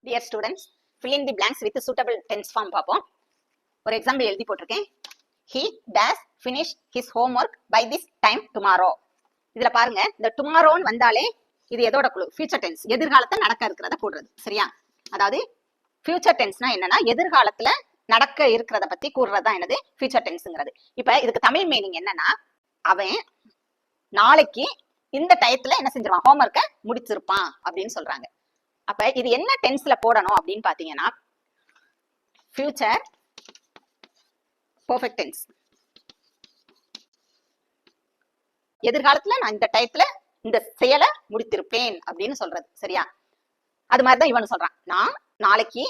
Dear students, fill in the blanks with suitable tense form பார்ப்போம். ஒரு example எழுதி போட்டிருக்கேன். He does finish his homework by this time tomorrow. இதுல பாருங்க, இந்த tomorrowன்னு வந்தாலே இது எதோட குழு? ஃபியூச்சர் டென்ஸ், எதிர்காலத்துல நடக்க இருக்கிறத போடுறது. சரியா? அதாவது ஃபியூச்சர் டென்ஸ்னா என்னன்னா எதிர்காலத்துல நடக்க இருக்கிறத பத்தி கூறுறதா என்னது ஃபியூச்சர் டென்ஸ்ங்கிறது. இப்ப இதுக்கு தமிழ் மீனிங் என்னன்னா, அவன் நாளைக்கு இந்த டயத்துல என்ன செஞ்சிருவான், ஹோம்ஒர்க்கை முடிச்சிருப்பான் அப்படின்னு சொல்றாங்க. அப்ப இது என்ன டென்ஸ்ல போடணும் அப்படின்னு பாத்தீங்கன்னா, ஃபியூச்சர் பெர்ஃபெக்ட் டென்ஸ். எதிர்காலத்துல நான் இந்த டயத்துல இந்த செயலை முடித்திருப்பேன் அப்படின்னு சொல்றது. சரியா? அது மாதிரிதான் இவனு சொல்றான், நான் நாளைக்கு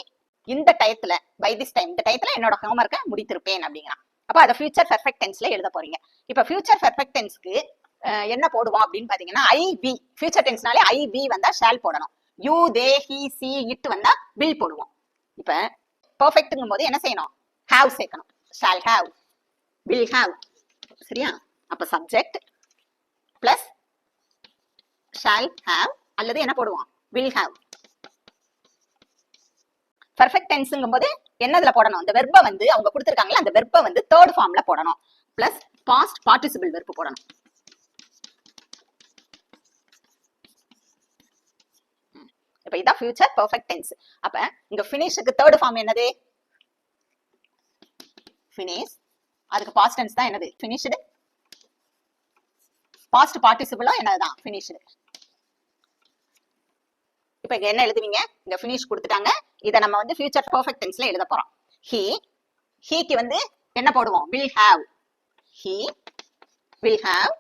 இந்த டயத்துல பை திஸ் டைம் இந்த டயத்துல என்னோட ஹோம்ஒர்க்கை முடித்திருப்பேன் அப்படிங்கிறான். அப்ப அதை ஃபியூச்சர் பெர்ஃபெக்ட் டென்ஸ்ல எழுத போறீங்க. இப்ப ஃபியூச்சர் பெர்ஃபெக்ட் டென்ஸ்க்கு என்ன போடுவோம் அப்படின்னு பாத்தீங்கன்னா, ஐ ஃபியூச்சர் டென்ஸ்னாலே ஐ வந்தா ஷால் போடணும். You they he see it வந்தா வில் போடுவோம். இப்ப பெர்ஃபெக்ட்ங்கும் போது என்ன செய்யணும், ஹேவ் சேர்க்கணும். Shawl have, will have. சரியா? அப்ப சப்ஜெக்ட் பிளஸ் ஷால் ஹேவ் அல்லது என்ன போடுவோம், வில் ஹேவ். பெர்ஃபெக்ட் டென்ஸ்ங்கும் போது என்னதுல போடணும், இந்த வெர்பை வந்து அவங்க கொடுத்திருக்காங்கல்ல அந்த வெர்பை வந்து தேர்ட் ஃபார்ம்ல போடணும். பிளஸ் பாஸ்ட் பார்ட்டிசிபிள் வெர்ப் போடணும். இப்ப இதான் ஃபியூச்சர் பெர்ஃபெக்ட் டென்ஸ். அப்ப இங்க ஃபினிஷ்க்கு தேர்ட் ஃபார்ம் என்னது, ஃபினிஷ். அதுக்கு பாஸ்ட் டென்ஸ் தான் என்னது, ஃபினிஷ்டு. பாஸ்ட் பார்ட்டிசிபிளும் என்னதுதான், ஃபினிஷ்டு. இப்ப இங்க என்ன எழுதுவீங்க, இங்க ஃபினிஷ் கொடுத்துட்டாங்க. இதை நம்ம வந்து ஃபியூச்சர் பெர்ஃபெக்ட் டென்ஸ்ல எழுத போறோம். ஹீக்கு வந்து என்ன போடுவோம், will have. He will have.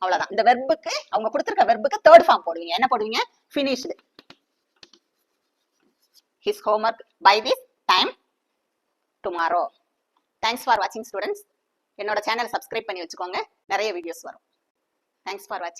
அவ்வளவுதான். இந்த வெர்புக்கு அவங்க கொடுத்திருக்க வெர்புக்கு தேர்ட் ஃபார்ம் போடுவீங்க. என்ன போடுவீங்க, finished his homework by this time tomorrow. Thanks for watching students. என்னோட சேனலை சப்ஸ்கிரைப் பண்ணி வச்சுக்கோங்க, நிறைய வீடியோஸ் வரும். Thanks for watching.